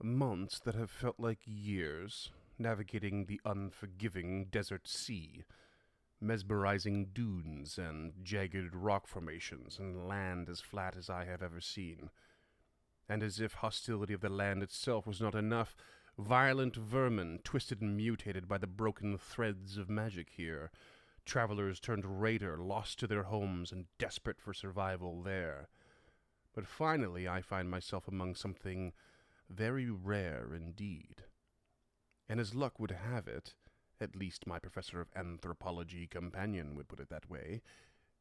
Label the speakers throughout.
Speaker 1: Months that have felt like years, navigating the unforgiving desert sea, mesmerizing dunes and jagged rock formations, and land as flat as I have ever seen. And as if hostility of the land itself was not enough, violent vermin, twisted and mutated by the broken threads of magic here, travelers turned raider, lost to their homes and desperate for survival there. But finally I find myself among something very rare indeed. And as luck would have it, at least my professor of anthropology companion would put it that way,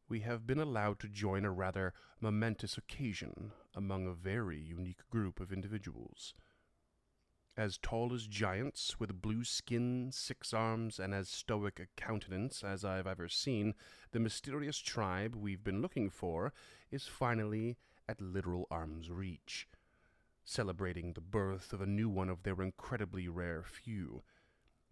Speaker 1: we have been allowed to join a rather momentous occasion among a very unique group of individuals. As tall as giants, with blue skin, 6 arms, and as stoic a countenance as I've ever seen, the mysterious tribe we've been looking for is finally at literal arm's reach, celebrating the birth of a new one of their incredibly rare few.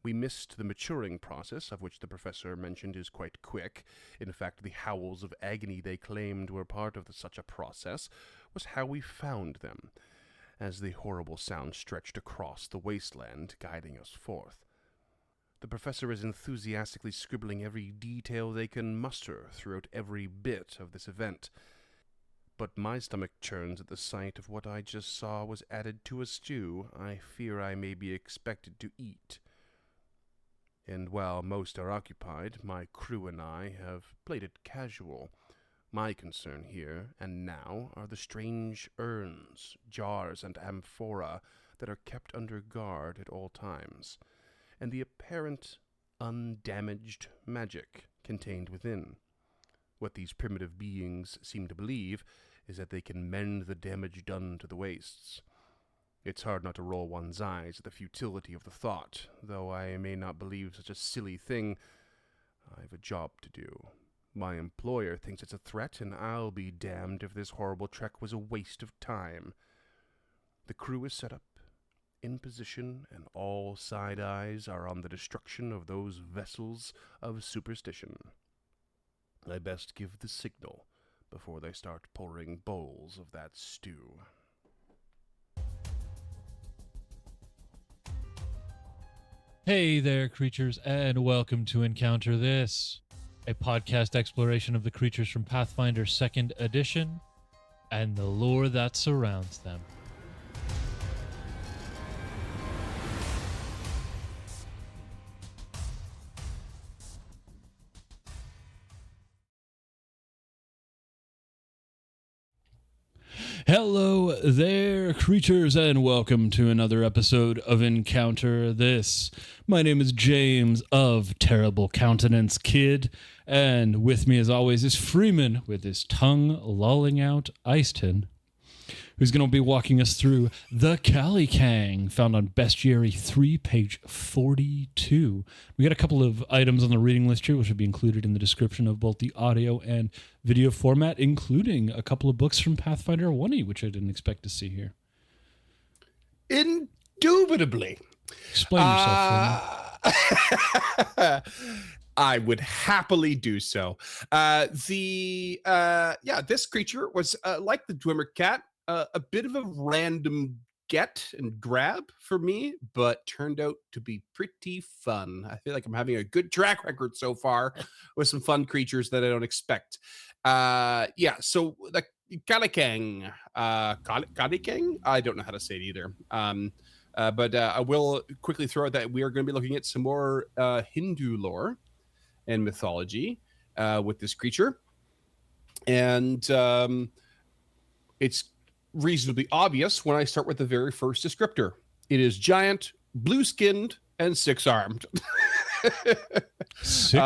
Speaker 1: We missed the maturing process, of which the professor mentioned is quite quick. In fact, the howls of agony they claimed were part of such a process was how we found them, as the horrible sound stretched across the wasteland, guiding us forth. The professor is enthusiastically scribbling every detail they can muster throughout every bit of this event, but my stomach churns at the sight of what I just saw was added to a stew I fear I may be expected to eat. And while most are occupied, my crew and I have played it casual. My concern here and now are the strange urns, jars, and amphora that are kept under guard at all times, and the apparent undamaged magic contained within. What these primitive beings seem to believe is that they can mend the damage done to the wastes. It's hard not to roll one's eyes at the futility of the thought, though I may not believe such a silly thing. I've a job to do. My employer thinks it's a threat, and I'll be damned if this horrible trek was a waste of time. The crew is set up, in position, and all side eyes are on the destruction of those vessels of superstition. I best give the signal before they start pouring bowls of that stew.
Speaker 2: Hey there, creatures, and welcome to Encounter This, a podcast exploration of the creatures from Pathfinder 2nd Edition and the lore that surrounds them. Hello there, creatures, and welcome to another episode of Encounter This. My name is James of Terrible Countenance Kid, and with me as always is Freeman with his tongue lolling out Iceton, who's going to be walking us through the Calikang, found on Bestiary 3, page 42. We got a couple of items on the reading list here, which will be included in the description of both the audio and video format, including a couple of books from Pathfinder 1e, which I didn't expect to see here.
Speaker 3: Indubitably.
Speaker 2: Explain yourself, Freeman.
Speaker 3: I would happily do so. This creature was like the Dwemer cat, a bit of a random get and grab for me, but turned out to be pretty fun. I feel like I'm having a good track record so far with some fun creatures that I don't expect. So the Calikang, Calikang? I don't know how to say it either. But I will quickly throw out that we are going to be looking at some more Hindu lore and mythology with this creature. And it's reasonably obvious when I start with the very first descriptor. It is giant, blue-skinned, and 6-armed.
Speaker 2: Six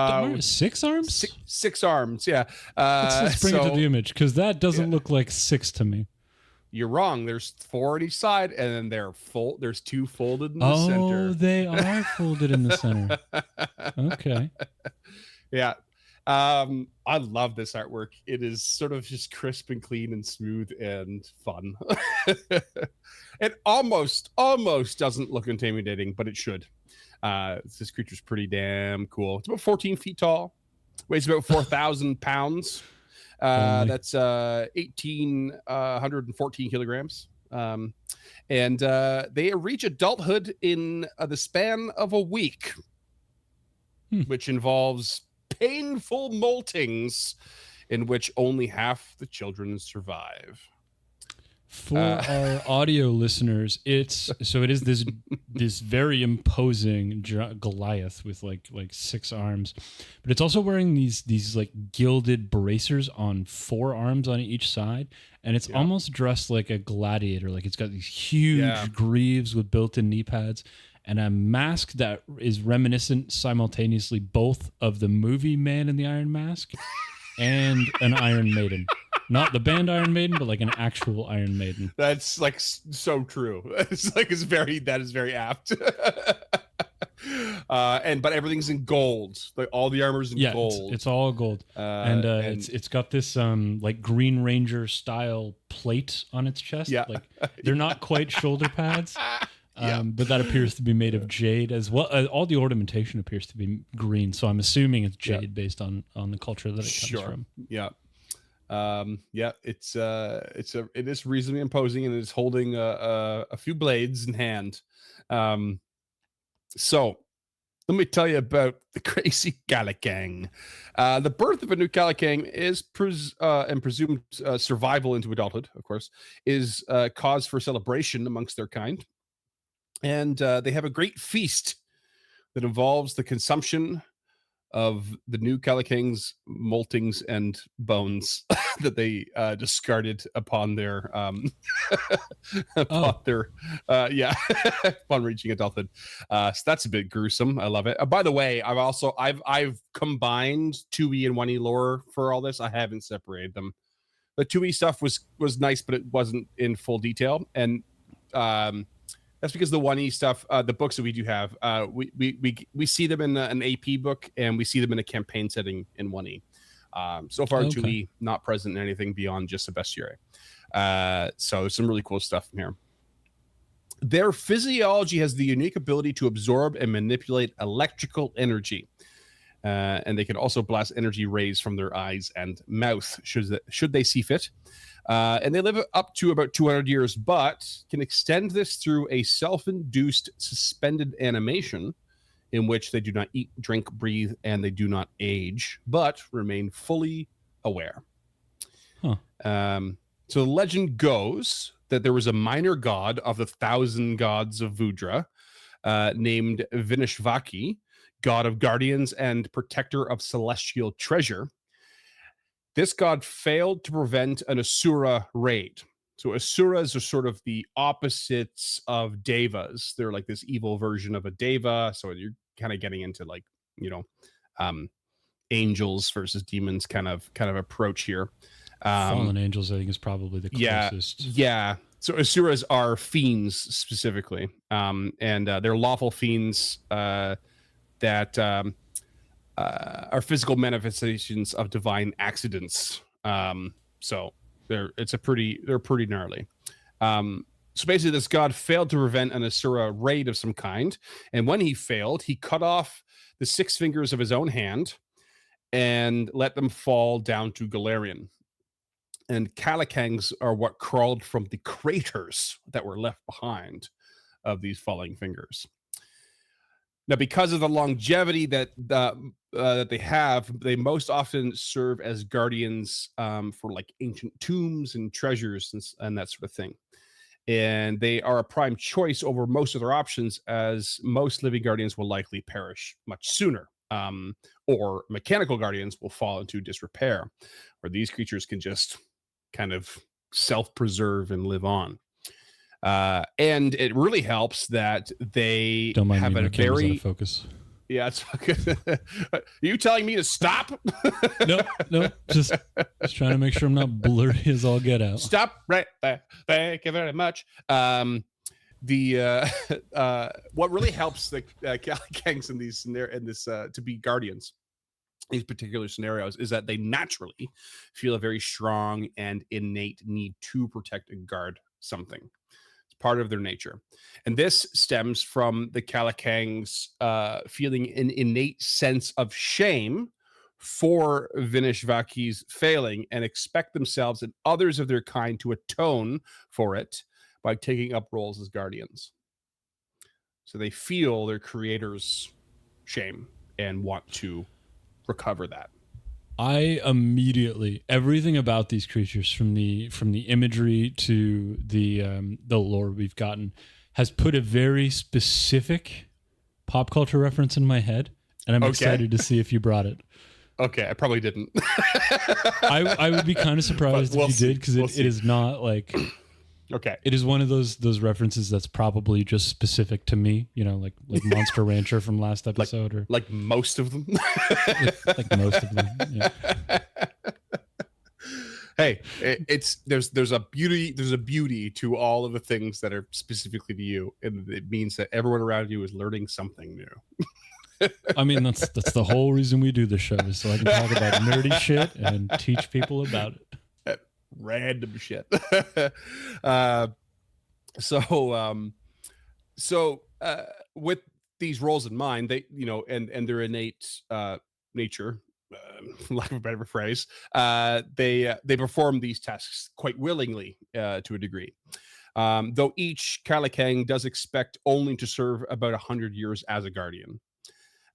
Speaker 2: arms?
Speaker 3: Six arms, yeah.
Speaker 2: Let's bring it to the image, because that doesn't look like 6 to me.
Speaker 3: You're wrong. There's 4 on each side, and then there's 2 folded in the center.
Speaker 2: Oh, they are folded in the center. Okay.
Speaker 3: Yeah. I love this artwork. It is sort of just crisp and clean and smooth and fun. It almost doesn't look intimidating, but it should. This creature's pretty damn cool. It's about 14 feet tall, weighs about 4,000 pounds. That's 1,814 kilograms. And they reach adulthood in the span of a week, which involves painful moltings in which only half the children survive.
Speaker 2: For our audio listeners, it is this very imposing Goliath with like 6 arms, but it's also wearing these like gilded bracers on 4 arms on each side, and it's almost dressed like a gladiator. Like it's got these huge greaves with built-in knee pads, and a mask that is reminiscent simultaneously both of the movie Man in the Iron Mask and an Iron Maiden. Not the band Iron Maiden, but like an actual Iron Maiden.
Speaker 3: That's like so true. That is very apt. But everything's in gold. Like all the armor's in gold.
Speaker 2: It's all gold. And it's got this like Green Ranger style plate on its chest. Yeah. Like they're not quite shoulder pads. But that appears to be made of jade as well. All the ornamentation appears to be green, so I'm assuming it's jade based on the culture that it comes from.
Speaker 3: Yeah. It is reasonably imposing, and it's holding a few blades in hand. So let me tell you about the crazy Calikang. The birth of a new Calikang is and presumed survival into adulthood, of course, is cause for celebration amongst their kind. And they have a great feast that involves the consumption of the new Calikang's moltings and bones that they discarded upon their upon reaching adulthood. So that's a bit gruesome. I love it. By the way, I've combined 2e and 1e lore for all this. I haven't separated them. The 2e stuff was nice, but it wasn't in full detail, and that's because the 1e stuff, the books that we do have, we see them in an AP book, and we see them in a campaign setting in 1e. So far, 2e not present in anything beyond just the bestiary. So there's some really cool stuff in here. Their physiology has the unique ability to absorb and manipulate electrical energy. And they can also blast energy rays from their eyes and mouth should they see fit. And they live up to about 200 years, but can extend this through a self-induced suspended animation in which they do not eat, drink, breathe, and they do not age, but remain fully aware. So the legend goes that there was a minor god of the 1,000 gods of Vudra named Vinishvaki, god of guardians and protector of celestial treasure. This god failed to prevent an Asura raid. So Asuras are sort of the opposites of Devas. They're like this evil version of a Deva. So you're kind of getting into like, angels versus demons kind of approach here.
Speaker 2: Fallen angels, I think, is probably the closest.
Speaker 3: Yeah. So Asuras are fiends specifically. And they're lawful fiends that are physical manifestations of divine accidents. So they're pretty gnarly. So basically, this god failed to prevent an Asura raid of some kind, and when he failed, he cut off the 6 fingers of his own hand and let them fall down to Galarian. And Calikangs are what crawled from the craters that were left behind of these falling fingers. Now, because of the longevity that they have, they most often serve as guardians for like ancient tombs and treasures and that sort of thing. And they are a prime choice over most of their options, as most living guardians will likely perish much sooner, or mechanical guardians will fall into disrepair, where these creatures can just kind of self-preserve and live on. And it really helps that they
Speaker 2: Don't mind
Speaker 3: have
Speaker 2: me,
Speaker 3: a
Speaker 2: my camera's out
Speaker 3: very
Speaker 2: of focus.
Speaker 3: Yeah, it's are you telling me to stop?
Speaker 2: No, just trying to make sure I'm not blurry as all get out.
Speaker 3: Stop right there. Thank you very much. What really helps the Calikangs in this to be guardians, these particular scenarios, is that they naturally feel a very strong and innate need to protect and guard something. Part of their nature. And this stems from the Calikangs feeling an innate sense of shame for Vinishvaki's failing and expect themselves and others of their kind to atone for it by taking up roles as guardians. So they feel their creator's shame and want to recover that.
Speaker 2: I immediately, everything about these creatures, from the imagery to the lore we've gotten, has put a very specific pop culture reference in my head, and I'm excited to see if you brought it.
Speaker 3: Okay, I probably didn't.
Speaker 2: I would be kind of surprised if you did, because it is not like.
Speaker 3: Okay.
Speaker 2: It is one of those references that's probably just specific to me, like Monster Rancher from last episode, or
Speaker 3: like most of them.
Speaker 2: like most of them. Yeah.
Speaker 3: Hey, there's a beauty to all of the things that are specifically to you, and it means that everyone around you is learning something new.
Speaker 2: I mean, that's the whole reason we do this show, is so I can talk about nerdy shit and teach people about it.
Speaker 3: Random shit. So with these roles in mind, they, and their innate nature, for lack of a better phrase, they perform these tasks quite willingly to a degree. Though each Calikang does expect only to serve about 100 years as a guardian.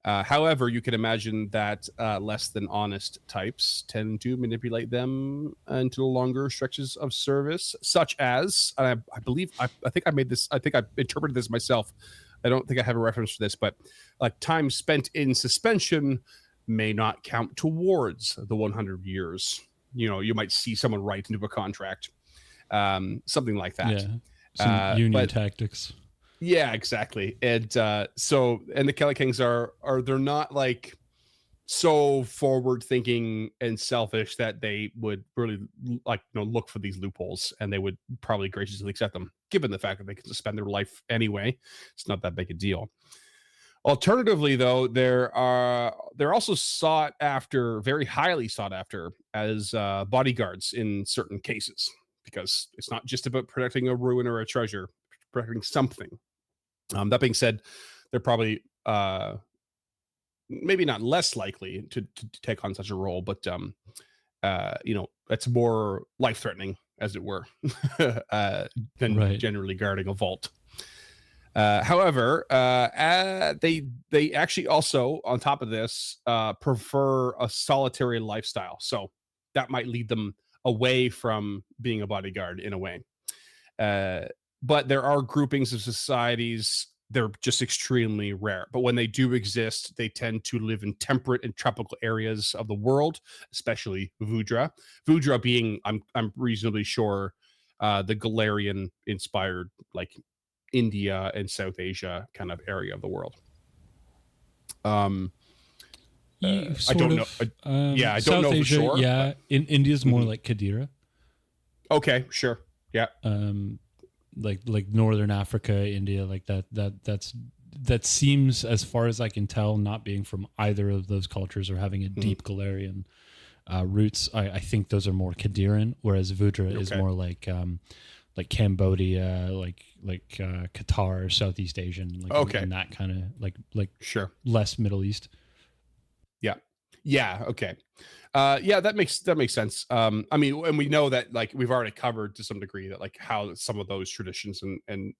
Speaker 3: However, you can imagine that less than honest types tend to manipulate them into longer stretches of service, such as, I believe, I think I interpreted this myself. I don't think I have a reference for this, but like time spent in suspension may not count towards the 100 years. You might see someone write into a contract, something like that.
Speaker 2: Yeah, some union tactics.
Speaker 3: Yeah, exactly. And the Calikangs are they're not like so forward thinking and selfish that they would really look for these loopholes, and they would probably graciously accept them, given the fact that they can suspend their life anyway. It's not that big a deal. Alternatively, though, they're also very highly sought after as bodyguards in certain cases, because it's not just about protecting a ruin or a treasure, protecting something. That being said, they're probably maybe not less likely to take on such a role, but it's more life-threatening, as it were, than generally guarding a vault. However, they actually also, on top of this, prefer a solitary lifestyle. So that might lead them away from being a bodyguard in a way. But there are groupings of societies. They're just extremely rare. But when they do exist, they tend to live in temperate and tropical areas of the world, especially Vudra. Vudra being, I'm reasonably sure, the Galarian-inspired, like India and South Asia kind of area of the world. I don't know. I don't know for sure.
Speaker 2: Yeah, in India's more like Kadira.
Speaker 3: Okay, sure. Yeah.
Speaker 2: Like Northern Africa, India, like that seems, as far as I can tell, not being from either of those cultures or having a deep Galarian roots. I think those are more Kadiran, whereas Vudra is more like Cambodia, like Qatar, Southeast Asian, and that kind of like
Speaker 3: sure,
Speaker 2: less Middle East.
Speaker 3: Yeah. Okay. That makes sense. I mean, and we know that, like, we've already covered to some degree that, like, how some of those traditions and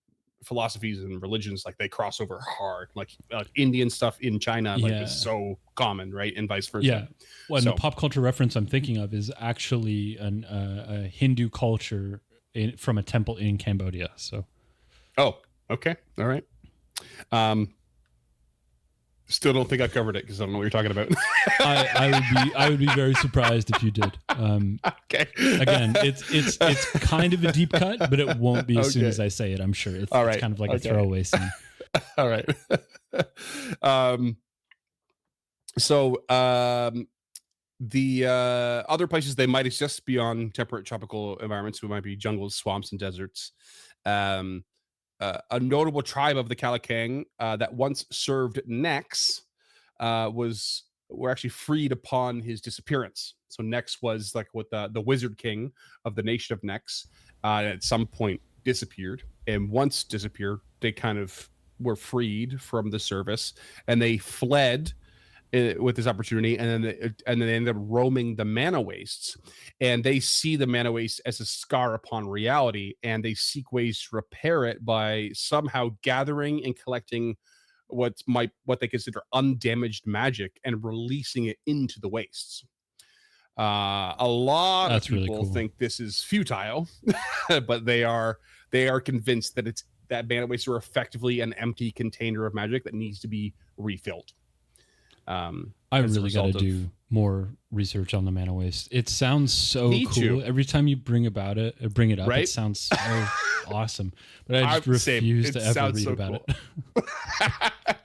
Speaker 3: philosophies and religions, like, they cross over hard, like Indian stuff in China, is so common, right? And vice versa.
Speaker 2: Yeah. Well, and the pop culture reference I'm thinking of is actually a Hindu culture from a temple in Cambodia. So.
Speaker 3: Oh, okay. All right. Still don't think I covered it because I don't know what you're talking about.
Speaker 2: I would be very surprised if you did.
Speaker 3: Okay.
Speaker 2: Again, it's kind of a deep cut, but it won't be as soon as I say it. I'm sure it's kind of like a throwaway scene.
Speaker 3: All right. The other places they might exist beyond temperate tropical environments, who might be jungles, swamps, and deserts. A notable tribe of the Calikang that once served Nex were actually freed upon his disappearance. So Nex was like what the wizard king of the nation of Nex, at some point disappeared, and once disappeared, they kind of were freed from the service, and they fled with this opportunity, and then they end up roaming the mana wastes, and they see the mana waste as a scar upon reality, and they seek ways to repair it by somehow gathering and collecting what they consider undamaged magic and releasing it into the wastes. A lot
Speaker 2: That's
Speaker 3: of people
Speaker 2: really cool.
Speaker 3: think this is futile, but they are convinced that mana wastes are effectively an empty container of magic that needs to be refilled.
Speaker 2: I really got to do more research on the mana waste. It sounds so
Speaker 3: Me
Speaker 2: cool.
Speaker 3: too.
Speaker 2: Every time you bring it up,
Speaker 3: Right?
Speaker 2: it sounds so awesome. But I just refuse to ever read about it.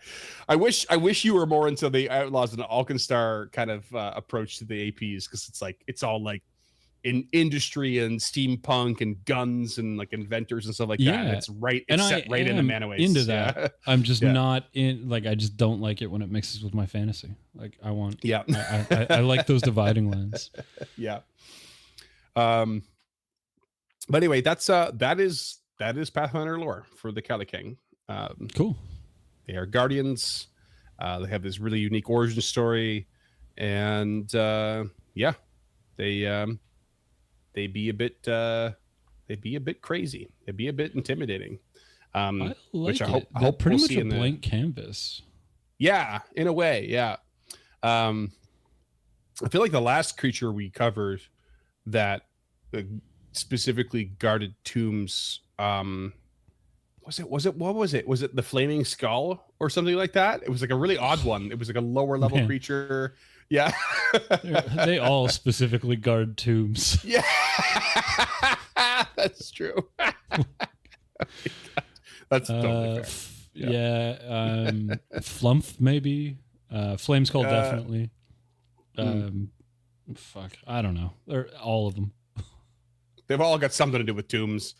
Speaker 3: I wish you were more into the Outlaws and Alkenstar kind of approach to the APs, because it's all like in industry and steampunk and guns and like inventors and stuff like that. It's right. It's set right into mana waste.
Speaker 2: Into that. Yeah. I'm just not in. Like, I just don't like it when it mixes with my fantasy. Like, I want.
Speaker 3: Yeah.
Speaker 2: I like those dividing lines.
Speaker 3: Yeah. But anyway, that is Pathfinder lore for the Calikang.
Speaker 2: Cool.
Speaker 3: They are guardians. They have this really unique origin story, and they be a bit crazy. They be a bit intimidating.
Speaker 2: I like
Speaker 3: which I
Speaker 2: it.
Speaker 3: hope
Speaker 2: They're pretty
Speaker 3: we'll
Speaker 2: much
Speaker 3: see
Speaker 2: a blank canvas.
Speaker 3: Yeah, in a way, yeah. I feel like the last creature we covered that specifically guarded tombs, was it the Flaming Skull or something like that? It was like a really odd one. It was like a lower level creature. Yeah.
Speaker 2: They all specifically guard tombs.
Speaker 3: Yeah. That's true. That's totally fair.
Speaker 2: Yeah. Flumph, maybe. Flame Skull, definitely. Fuck, I don't know. They're all of them.
Speaker 3: They've all got something to do with tombs.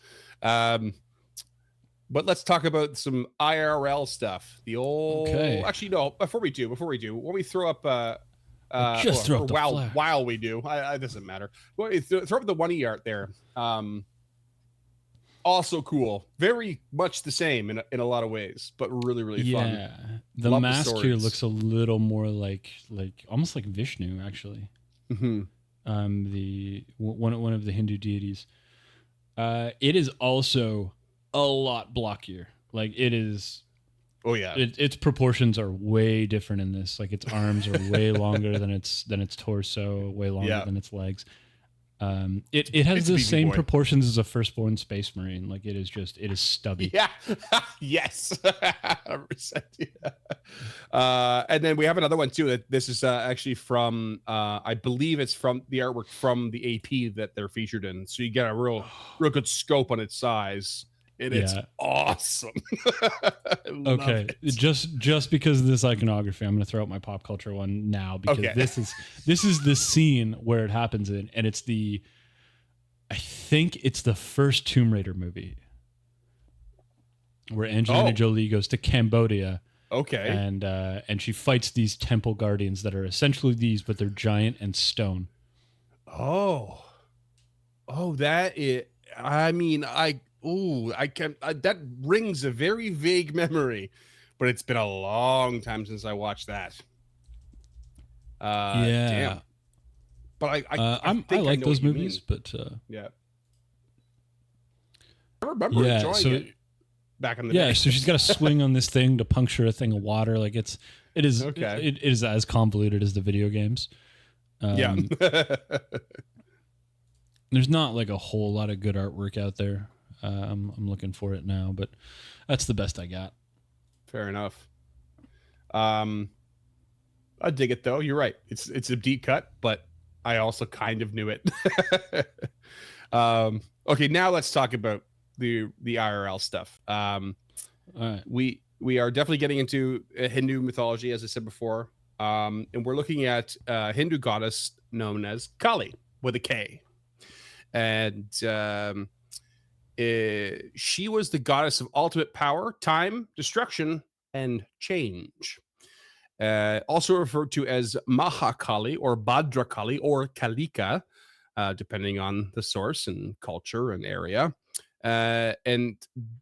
Speaker 3: But let's talk about some IRL stuff. The old. Okay. Actually, no. Before we do, when we throw up,
Speaker 2: throw up
Speaker 3: while we do, it doesn't matter. Throw up the 1E art there. Also cool. Very much the same in a lot of ways, but really, really fun.
Speaker 2: Yeah, the mask here looks a little more like almost like Vishnu, actually.
Speaker 3: Mm-hmm.
Speaker 2: The one of the Hindu deities. It is also a lot blockier. Like, it is.
Speaker 3: Oh yeah.
Speaker 2: Its proportions are way different in this. Like, its arms are way longer than its torso, way longer than its legs. It has the same proportions as a firstborn space marine. Like, it is stubby.
Speaker 3: Yeah. Yes. 100%. Yeah. And then we have another one too. That this is actually from I believe it's from the artwork from the AP that they're featured in. So you get a real good scope on its size. It's awesome.
Speaker 2: Okay, just because of this iconography, I'm going to throw out my pop culture one now, because this is the scene where it happens in, and I think it's the first Tomb Raider movie where Angelina Jolie goes to Cambodia.
Speaker 3: Okay,
Speaker 2: and she fights these temple guardians that are essentially these, but they're giant and stone.
Speaker 3: Oh, that is. I mean, that rings a very vague memory, but it's been a long time since I watched that. Damn. But I like
Speaker 2: those movies, but
Speaker 3: yeah. I remember enjoying it back in the day.
Speaker 2: Yeah, so she's got to swing on this thing to puncture a thing of water. Like, it is as convoluted as the video games.
Speaker 3: Yeah.
Speaker 2: There's not like a whole lot of good artwork out there. I'm looking for it now, but that's the best I got.
Speaker 3: Fair enough. I dig it though. You're right. It's a deep cut, but I also kind of knew it. Okay, now let's talk about the IRL stuff.
Speaker 2: All right.
Speaker 3: We are definitely getting into Hindu mythology, as I said before, and we're looking at a Hindu goddess known as Kali with a K, and she was the goddess of ultimate power, time, destruction, and change. Also referred to as Mahakali or Bhadrakali or Kalika, depending on the source and culture and area. And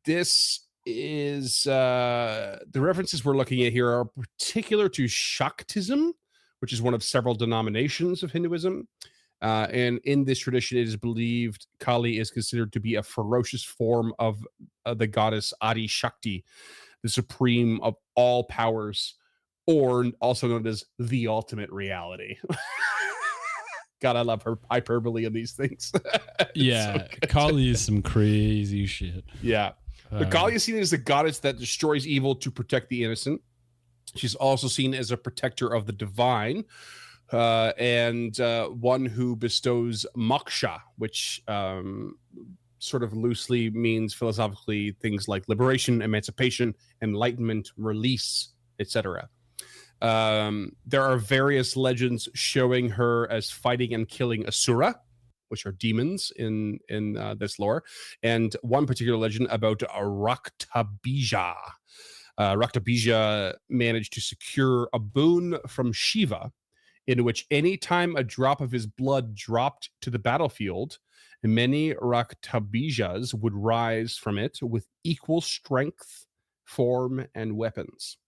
Speaker 3: this is the references we're looking at here are particular to Shaktism, which is one of several denominations of Hinduism. And in this tradition, it is believed Kali is considered to be a ferocious form of the goddess Adi Shakti, the supreme of all powers, or also known as the ultimate reality. God, I love her hyperbole in these things.
Speaker 2: Yeah, so Kali is some crazy shit.
Speaker 3: Yeah. But Kali is seen as a goddess that destroys evil to protect the innocent. She's also seen as a protector of the divine, and one who bestows moksha, which sort of loosely means philosophically things like liberation, emancipation, enlightenment, release, etc. There are various legends showing her as fighting and killing asura, which are demons in this lore, and one particular legend about Raktabija. Raktabija managed to secure a boon from Shiva, in which any time a drop of his blood dropped to the battlefield, many Raktabijas would rise from it with equal strength, form, and weapons.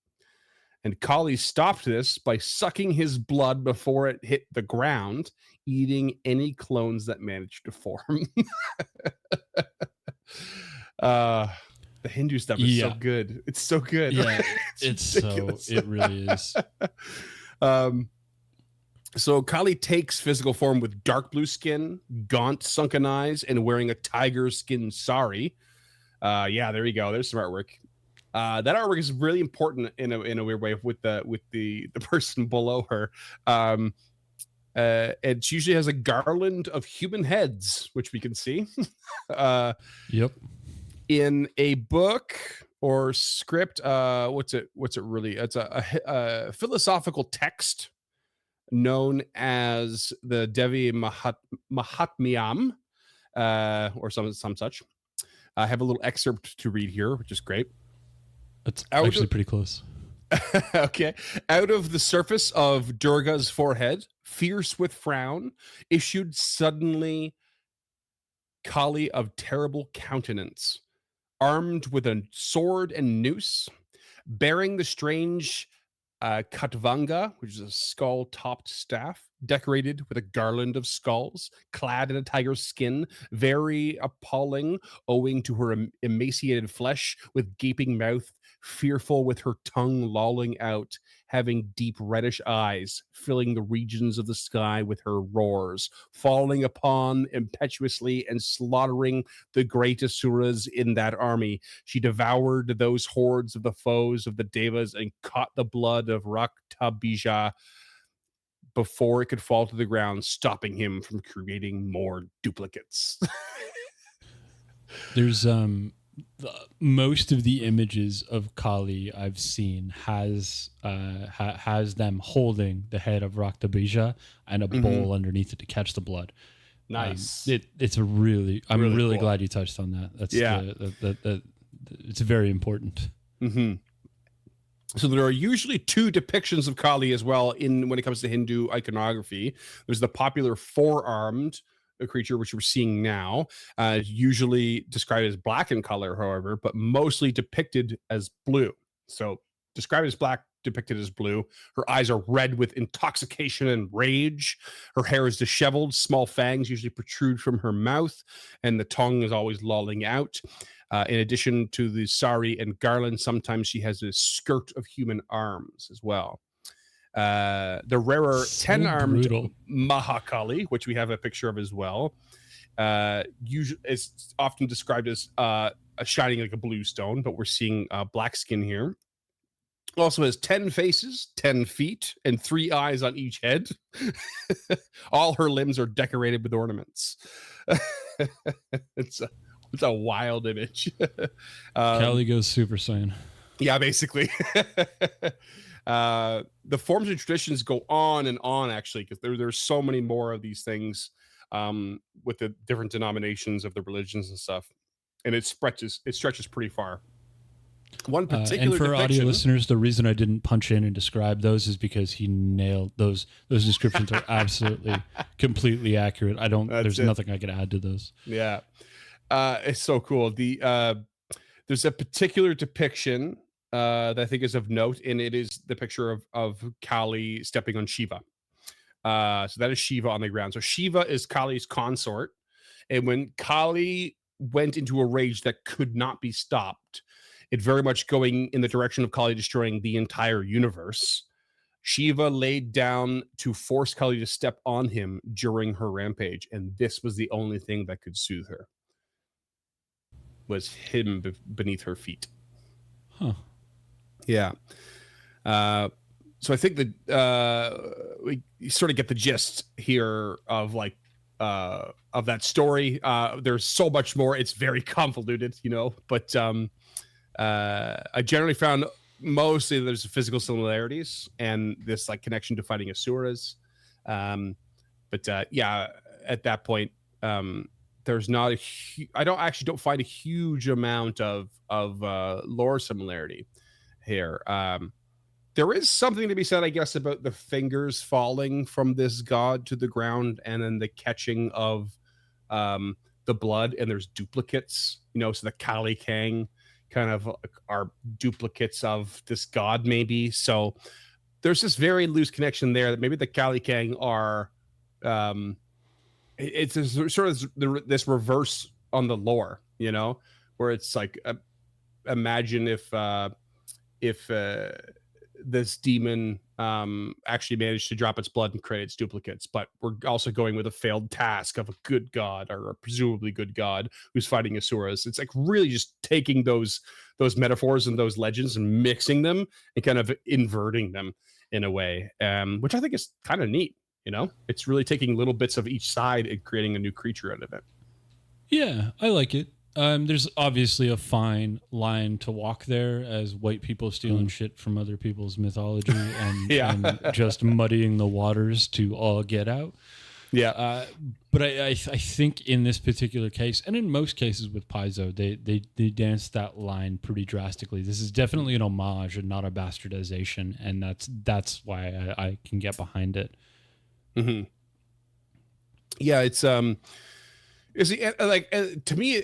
Speaker 3: And Kali stopped this by sucking his blood before it hit the ground, eating any clones that managed to form. The Hindu stuff is so good. It's so good.
Speaker 2: Yeah, it really is.
Speaker 3: So Kali takes physical form with dark blue skin, gaunt sunken eyes, and wearing a tiger skin sari. Yeah, there you go. There's some artwork. That artwork is really important in a weird way with the person below her. It usually has a garland of human heads, which we can see.
Speaker 2: Yep.
Speaker 3: In a book or script, what's it really? It's a philosophical text known as the Devi Mahatmyam, or some such. I have a little excerpt to read here, which is great.
Speaker 2: It's actually pretty close.
Speaker 3: Okay. Out of the surface of Durga's forehead, fierce with frown, issued suddenly Kali of terrible countenance, armed with a sword and noose, bearing the strange Katvanga, which is a skull-topped staff, decorated with a garland of skulls, clad in a tiger's skin, very appalling, owing to her emaciated flesh, with gaping mouth, fearful with her tongue lolling out, having deep reddish eyes, filling the regions of the sky with her roars, falling upon impetuously and slaughtering the great asuras in that army. She devoured those hordes of the foes of the devas and caught the blood of Raktabija before it could fall to the ground, stopping him from creating more duplicates.
Speaker 2: There's most of the images of Kali I've seen has them holding the head of Raktabija and a bowl underneath it to catch the blood.
Speaker 3: Nice.
Speaker 2: It's a really, I'm really
Speaker 3: cool.
Speaker 2: glad you touched on that. That's it's very important.
Speaker 3: Mm-hmm. So there are usually two depictions of Kali as well when it comes to Hindu iconography. There's the popular four-armed creature, which we're seeing now, usually described as black in color, however, but mostly depicted as blue. So described as black, depicted as blue. Her eyes are red with intoxication and rage. Her hair is disheveled. Small fangs usually protrude from her mouth, and the tongue is always lolling out. In addition to the sari and garland, sometimes she has a skirt of human arms as well. The rarer 10-armed Mahakali, which we have a picture of as well, usually is often described as shining like a blue stone, but we're seeing black skin here. Also has 10 faces, 10 feet, and 3 eyes on each head. All her limbs are decorated with ornaments. It's a wild image.
Speaker 2: Kali goes Super Saiyan.
Speaker 3: Yeah, basically. The forms and traditions go on and on, actually, because there's so many more of these things with the different denominations of the religions and stuff, and it stretches pretty far. One particular
Speaker 2: and for
Speaker 3: depiction,
Speaker 2: audio listeners, the reason I didn't punch in and describe those is because he nailed those. Those descriptions are absolutely completely accurate. There's nothing I could add to those.
Speaker 3: Yeah. It's so cool. The there's a particular depiction that I think is of note, and it is the picture of Kali stepping on Shiva. So that is Shiva on the ground. So Shiva is Kali's consort, and when Kali went into a rage that could not be stopped, it very much going in the direction of Kali destroying the entire universe. Shiva laid down to force Kali to step on him during her rampage, and this was the only thing that could soothe her. Was him beneath her feet.
Speaker 2: Huh.
Speaker 3: Yeah. So I think that we sort of get the gist here of like of that story. There's so much more. It's very convoluted, you know, but I generally found mostly there's physical similarities and this like connection to fighting asuras. But yeah, at that point, there's not I don't find a huge amount of lore similarity here. There is something to be said, I guess, about the fingers falling from this god to the ground and then the catching of the blood, and there's duplicates, you know, so the Calikang kind of are duplicates of this god, maybe. So there's this very loose connection there that maybe the Calikang are it's sort of this reverse on the lore, you know, where it's like imagine if this demon actually managed to drop its blood and create its duplicates, but we're also going with a failed task of a good god or a presumably good god who's fighting asuras. It's like really just taking those metaphors and those legends and mixing them and kind of inverting them in a way, which I think is kind of neat. You know, it's really taking little bits of each side and creating a new creature out of it.
Speaker 2: Yeah, I like it. There's obviously a fine line to walk there as white people stealing shit from other people's mythology and, and just muddying the waters to all get out.
Speaker 3: Yeah.
Speaker 2: But I think in this particular case, and in most cases with Paizo, they dance that line pretty drastically. This is definitely an homage and not a bastardization, and that's why I can get behind it.
Speaker 3: Mm-hmm. Yeah, it's like to me,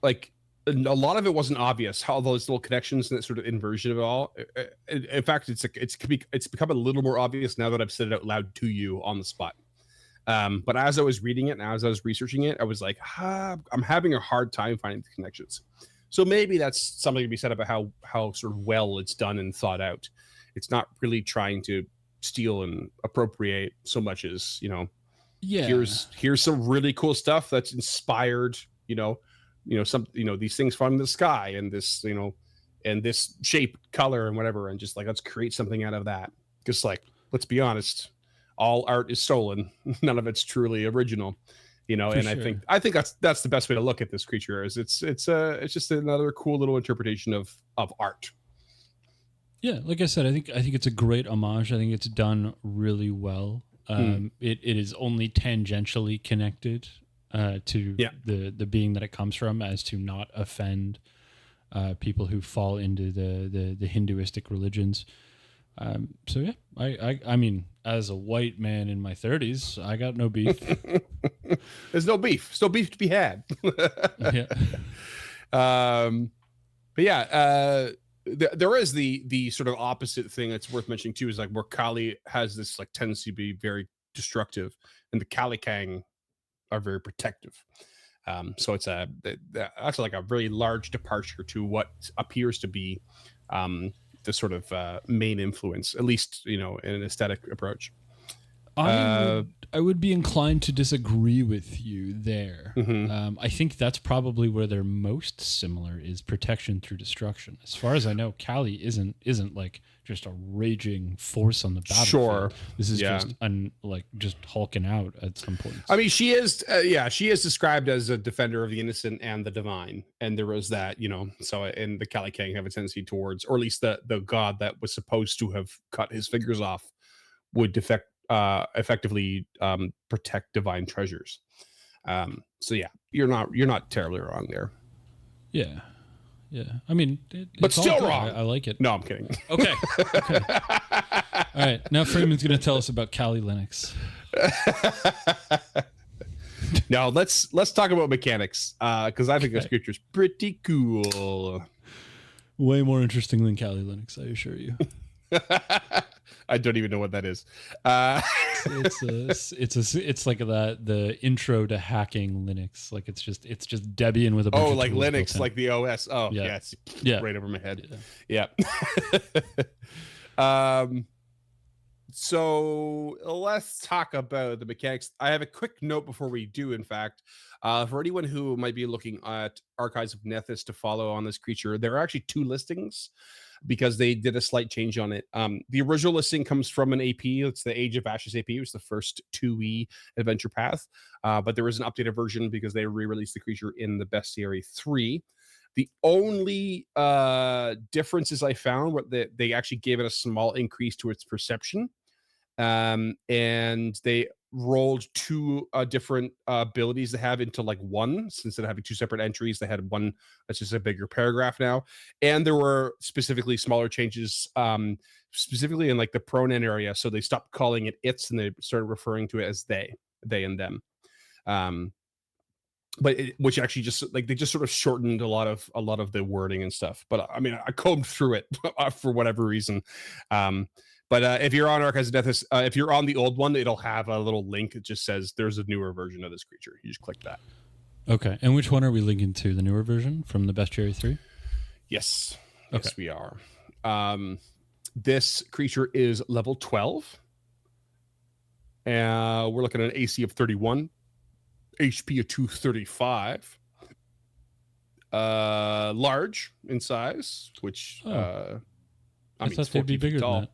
Speaker 3: like a lot of it wasn't obvious how those little connections and that sort of inversion of it all. In fact, it's become a little more obvious now that I've said it out loud to you on the spot. But as I was reading it and as I was researching it, I was like, I'm having a hard time finding the connections. So maybe that's something to be said about how sort of well it's done and thought out. It's not really trying to steal and appropriate so much as, you know, here's some really cool stuff that's inspired, you know, some, you know, these things from the sky and this, you know, and this shape, color, and whatever, and just like let's create something out of that. Just like, let's be honest, all art is stolen. None of it's truly original, you know. For sure. I think that's the best way to look at this creature. Is it's just another cool little interpretation of art.
Speaker 2: Yeah, like I said, I think it's a great homage. I think it's done really well. It is only tangentially connected to the being that it comes from, as to not offend people who fall into the Hinduistic religions. So yeah, I mean, as a white man in my 30s, I got no beef.
Speaker 3: There's no beef. There's no beef to be had.
Speaker 2: Yeah.
Speaker 3: But yeah, there is the sort of opposite thing that's worth mentioning too, is like where Kali has this like tendency to be very destructive, and the Calikang are very protective. So it's actually like a really large departure to what appears to be the sort of main influence, at least, you know, in an aesthetic approach.
Speaker 2: I would be inclined to disagree with you there.
Speaker 3: Mm-hmm.
Speaker 2: I think that's probably where they're most similar, is protection through destruction. As far as I know, Kali isn't like just a raging force on the battlefield.
Speaker 3: Sure,
Speaker 2: this is just hulking out at some point.
Speaker 3: I mean, she is described as a defender of the innocent and the divine, and there was that, you know. So, and the Calikang have a tendency towards, or at least the god that was supposed to have cut his fingers off would effectively protect divine treasures. So yeah, you're not terribly wrong there.
Speaker 2: Yeah. I mean,
Speaker 3: but still wrong.
Speaker 2: I like it.
Speaker 3: No, I'm kidding.
Speaker 2: Okay. All right. Now Freeman's going to tell us about Kali Linux.
Speaker 3: Now let's talk about mechanics, because I think this creature's pretty cool.
Speaker 2: Way more interesting than Kali Linux, I assure you.
Speaker 3: I don't even know what that is.
Speaker 2: It's like the intro to hacking Linux. Like it's just Debian with a bunch of
Speaker 3: like
Speaker 2: tools
Speaker 3: Linux, like the OS. Oh yeah, it's right over my head. Yeah. So let's talk about the mechanics. I have a quick note before we do. In fact, for anyone who might be looking at Archives of Nethys to follow on this creature, there are actually 2 listings, because they did a slight change on it. The original listing comes from an AP. It's the Age of Ashes AP. It was the first 2e adventure path, but there is an updated version because they re-released the creature in the Bestiary 3. The only differences I found were that they actually gave it a small increase to its perception, and they rolled 2 different abilities they have into like one. So instead of having 2 separate entries, they had one that's just a bigger paragraph now. And there were specifically smaller changes, specifically in like the pronoun area. So they stopped calling it its and they started referring to it as they and them. Which actually just like they just sort of shortened a lot of the wording and stuff. But I mean, I combed through it for whatever reason. But if you're on Archives of Nethys, if you're on the old one, it'll have a little link that just says there's a newer version of this creature. You just click that.
Speaker 2: Okay. And which one are we linking to? The newer version from the Bestiary 3?
Speaker 3: Yes.
Speaker 2: Okay.
Speaker 3: Yes, we are. This creature is level 12. We're looking at an AC of 31, HP of 235. Large in size, which
Speaker 2: I
Speaker 3: mean,
Speaker 2: thought they'd be bigger than that.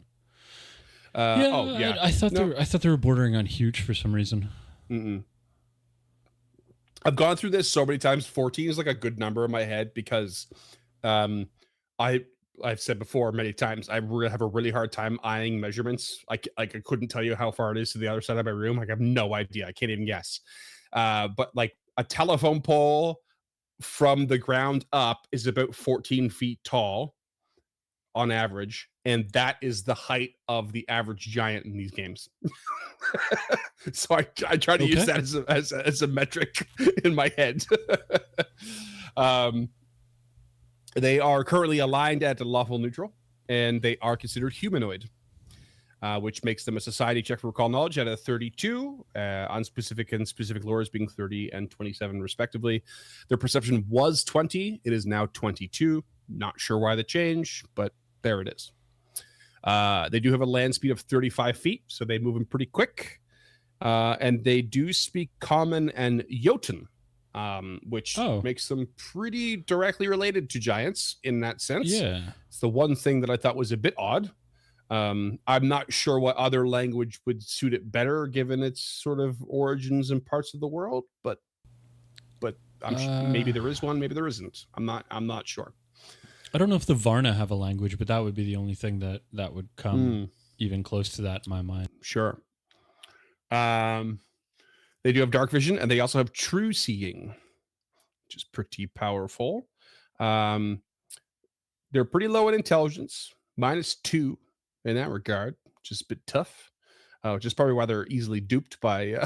Speaker 3: I
Speaker 2: thought they were bordering on huge for some reason.
Speaker 3: I've gone through this so many times. 14 is like a good number in my head because I've said before many times I really have a really hard time eyeing measurements. I couldn't tell you how far it is to the other side of my room. Like I have no idea. I can't even guess. But like a telephone pole from the ground up is about 14 feet tall on average, and that is the height of the average giant in these games. So I try to use that as a metric in my head. They are currently aligned at a lawful neutral, and they are considered humanoid, which makes them a society check for recall knowledge at a 32, on specific and specific lores being 30 and 27 respectively. Their perception was 20. It is now 22. Not sure why the change, but there it is. They do have a land speed of 35 feet, so they move in pretty quick. And they do speak Common and Jotun, which makes them pretty directly related to giants in that sense.
Speaker 2: Yeah.
Speaker 3: It's the one thing that I thought was a bit odd. I'm not sure what other language would suit it better given its sort of origins in parts of the world, but maybe there is one, maybe there isn't. I'm not sure.
Speaker 2: I don't know if the Varna have a language, but that would be the only thing that would come even close to that in my mind.
Speaker 3: Sure. They do have dark vision, and they also have true seeing, which is pretty powerful. They're pretty low in intelligence, -2 in that regard, which is a bit tough. Which is probably why they're easily duped by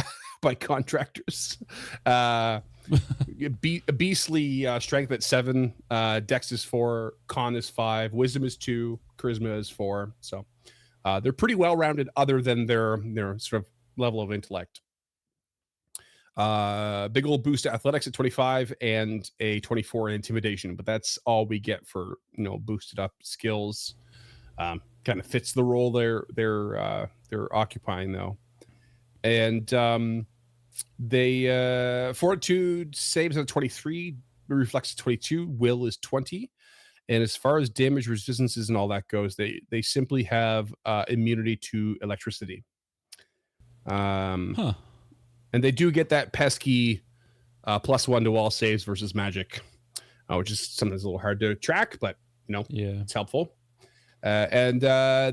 Speaker 3: contractors. Beastly strength at 7, Dex is 4, Con is 5, Wisdom is 2, Charisma is 4. So they're pretty well rounded, other than their sort of level of intellect. Big old boost to athletics at 25 and a 24 in intimidation, but that's all we get for boosted up skills. Kind of fits the role they're occupying though. And they fortitude saves at 23, reflex at 22, will is 20. And as far as damage resistances and all that goes, they simply have immunity to electricity. And they do get that pesky +1 to all saves versus magic, which is sometimes a little hard to track, but it's helpful. And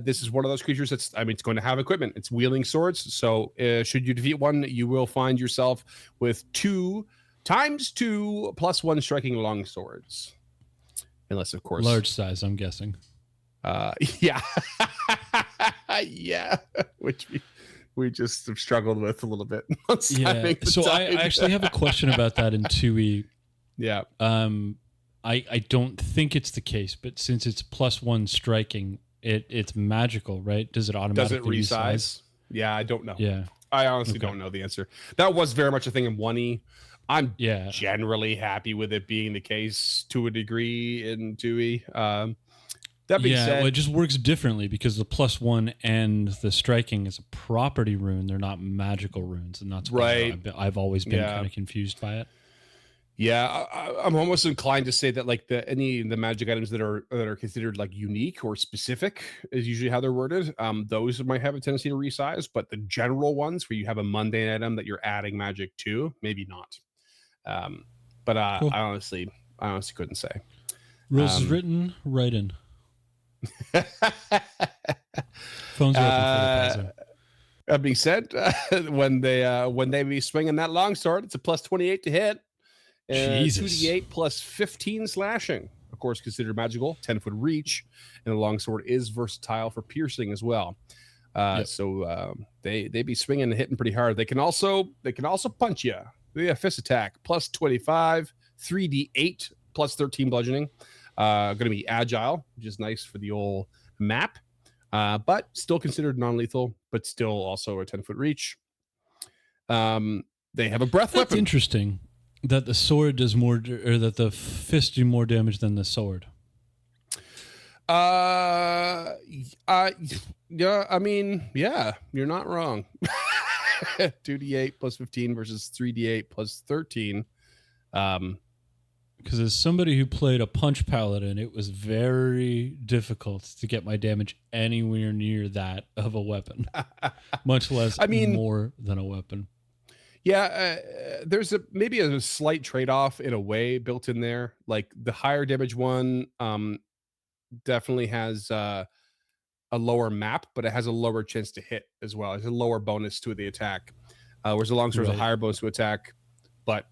Speaker 3: this is one of those creatures it's going to have equipment. It's wielding swords. So should you defeat one, you will find yourself with 2 × 2 +1 striking long swords. Unless, of course,
Speaker 2: large size, I'm guessing.
Speaker 3: Yeah. Yeah. Which we just have struggled with a little bit.
Speaker 2: Yeah. So I actually have a question about that in 2e.
Speaker 3: Yeah.
Speaker 2: I don't think it's the case, but since it's +1 striking, it's magical, right? Does it automatically resize?
Speaker 3: Yeah, I don't know.
Speaker 2: Yeah.
Speaker 3: I honestly don't know the answer. That was very much a thing in 1E. I'm
Speaker 2: Yeah.
Speaker 3: generally happy with it being the case to a degree in 2E. That being said,
Speaker 2: well, it just works differently because the +1 and the striking is a property rune. They're not magical runes, and that's why I've always been kind of confused by it.
Speaker 3: Yeah, I'm almost inclined to say that like the magic items that are considered like unique or specific is usually how they're worded. Those might have a tendency to resize, but the general ones where you have a mundane item that you're adding magic to, maybe not. But cool. I honestly couldn't say.
Speaker 2: Rules is written, right in. Phones are open for the
Speaker 3: that being said, when they be swinging that longsword, it's a +28 to hit. 2d8 plus 15 slashing. Of course, considered magical, 10-foot reach, and the longsword is versatile for piercing as well. So they be swinging and hitting pretty hard. They can also punch you. They have fist attack +25, 3d8 plus 13 bludgeoning. Going to be agile, which is nice for the old map, but still considered non-lethal, but still also a 10-foot reach. They have a breath weapon.
Speaker 2: That's interesting that the sword does more, or that the fist do more damage than the sword.
Speaker 3: Yeah, I mean, yeah, you're not wrong. 2d8 plus 15 versus 3d8 plus 13.
Speaker 2: Because as somebody who played a punch paladin, it was very difficult to get my damage anywhere near that of a weapon, much less more than a weapon.
Speaker 3: Yeah, there's maybe a slight trade-off in a way built in there. Like the higher damage one definitely has a lower map, but it has a lower chance to hit as well. It's a lower bonus to the attack. Whereas the longsword is a higher bonus to attack, but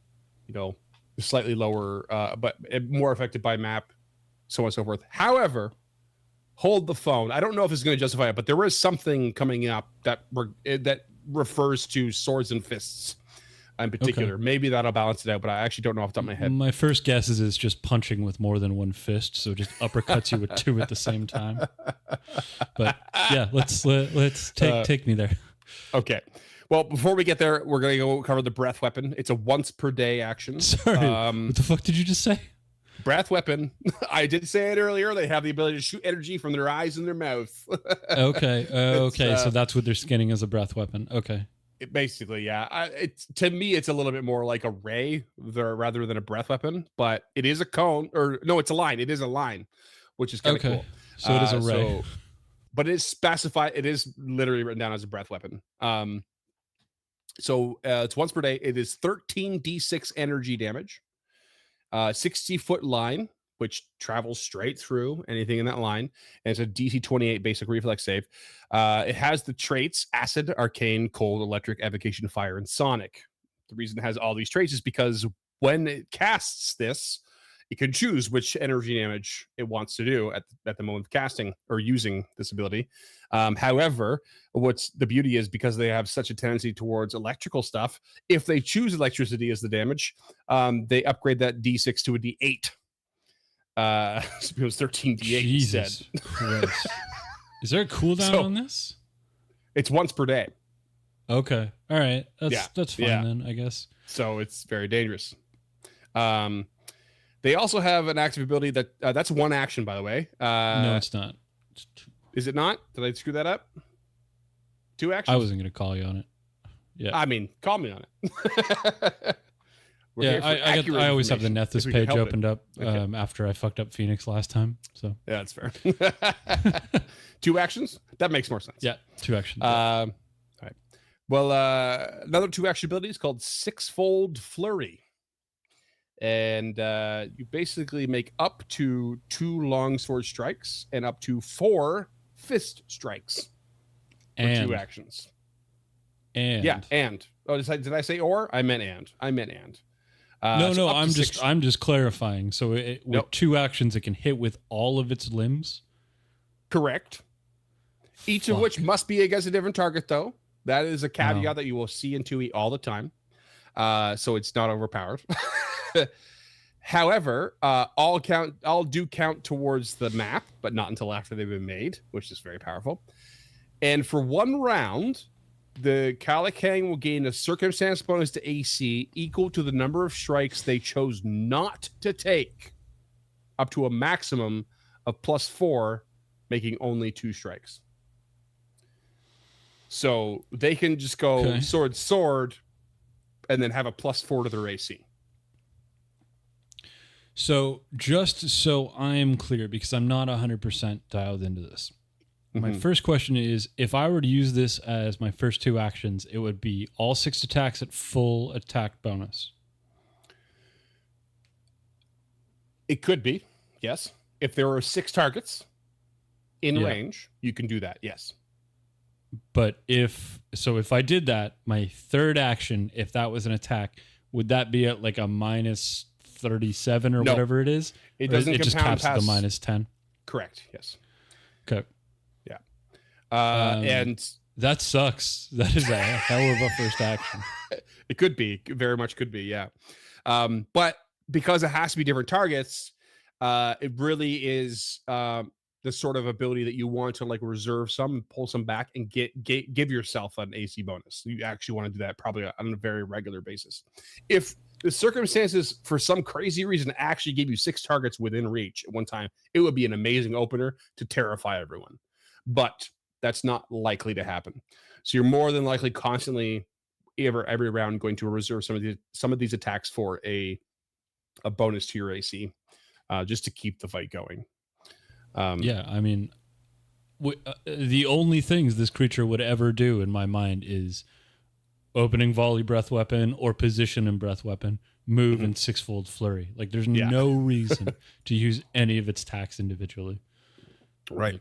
Speaker 3: slightly lower, but more affected by map, so on and so forth. However, hold the phone. I don't know if it's going to justify it, but there is something coming up that refers to swords and fists in particular. Okay. Maybe that'll balance it out, but I actually don't know off the top of my head.
Speaker 2: My first guess is it's just punching with more than one fist, so it just uppercuts you with two at the same time. But yeah, let's take me there.
Speaker 3: Okay. Well, before we get there, we're going to go cover the breath weapon. It's a once per day action.
Speaker 2: Sorry, what the fuck did you just say?
Speaker 3: Breath weapon. I did say it earlier. They have the ability to shoot energy from their eyes and their mouth.
Speaker 2: Okay. So that's what they're skinning as a breath weapon. Okay.
Speaker 3: Basically, yeah. To me, it's a little bit more like a ray rather than a breath weapon, but it is a cone, or no, it's a line. It is a line, which is kind of cool.
Speaker 2: So it is a ray.
Speaker 3: But it is specified. It is literally written down as a breath weapon. So it's once per day. It is 13d6 energy damage. 60-foot line, which travels straight through anything in that line, and it's a DC 28 basic reflex save. It has the traits acid, arcane, cold, electric, evocation, fire, and sonic. The reason it has all these traits is because when it casts this, it can choose which energy damage it wants to do at the moment of casting or using this ability. However, what's the beauty is, because they have such a tendency towards electrical stuff, if they choose electricity as the damage, they upgrade that D6 to a D8. So it was 13 D8
Speaker 2: Jesus instead. Christ. Is there a cooldown on this?
Speaker 3: It's once per day.
Speaker 2: Okay. All right. That's fine then, I guess.
Speaker 3: So it's very dangerous. They also have an active ability that's one action, by the way.
Speaker 2: No, it's not.
Speaker 3: Is it not? Did I screw that up? 2 actions?
Speaker 2: I wasn't going to call you on it. Yeah.
Speaker 3: I mean, call me on it.
Speaker 2: I always have the Nethys page opened up after I fucked up Phoenix last time. So
Speaker 3: yeah, that's fair. 2 actions? That makes more sense.
Speaker 2: Yeah, 2 actions.
Speaker 3: All right. Well, another 2 action ability is called Sixfold Flurry. And you basically make up to 2 longsword strikes and up to 4 fist strikes for 2 actions. And oh, did I say or? I meant and.
Speaker 2: No, I'm just clarifying. So with 2 actions, it can hit with all of its limbs.
Speaker 3: Correct. Each of which must be against a different target, though. That is a caveat
Speaker 2: No.
Speaker 3: that you will see in 2e all the time. So it's not overpowered. However, all do count towards the map, but not until after they've been made, which is very powerful. And for 1 round, the Calikang will gain a circumstance bonus to AC equal to the number of strikes they chose not to take, up to a maximum of +4, making only 2 strikes. So they can just go sword, and then have a +4 to their AC.
Speaker 2: So just so I'm clear, because I'm not 100% dialed into this. My first question is, if I were to use this as my first 2 actions, it would be all 6 attacks at full attack bonus.
Speaker 3: It could be, yes. If there are 6 targets in range, you can do that, yes.
Speaker 2: But if I did that, my 3rd action, if that was an attack, would that be at like a -37 or whatever it is?
Speaker 3: It doesn't.
Speaker 2: It just caps at the -10.
Speaker 3: Correct. Yes.
Speaker 2: Okay.
Speaker 3: Yeah. And
Speaker 2: that sucks. That is a hell of a first action.
Speaker 3: It could be, very much could be. Yeah. But because it has to be different targets, it really is the sort of ability that you want to like reserve some, pull some back, and give yourself an AC bonus. You actually want to do that probably on a very regular basis. If the circumstances for some crazy reason actually gave you 6 targets within reach at one time, it would be an amazing opener to terrify everyone. But that's not likely to happen. So you're more than likely constantly every round going to reserve some of these attacks for a bonus to your AC, just to keep the fight going.
Speaker 2: Yeah, I mean, the only things this creature would ever do in my mind is opening volley breath weapon or position and breath weapon, move and 6-fold flurry. Like there's no reason to use any of its attacks individually.
Speaker 3: Right.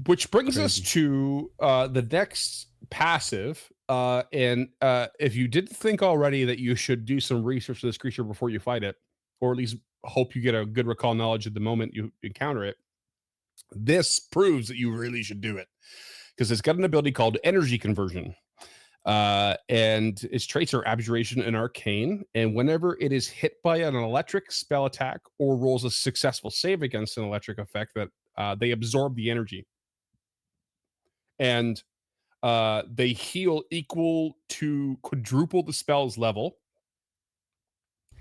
Speaker 3: Which brings us to the next passive. And if you didn't think already that you should do some research to this creature before you fight it, or at least hope you get a good recall knowledge at the moment you encounter it, this proves that you really should do it, because it's got an ability called Energy Conversion. And its traits are Abjuration and Arcane. And whenever it is hit by an electric spell attack or rolls a successful save against an electric effect, that they absorb the energy. And they heal equal to quadruple the spell's level.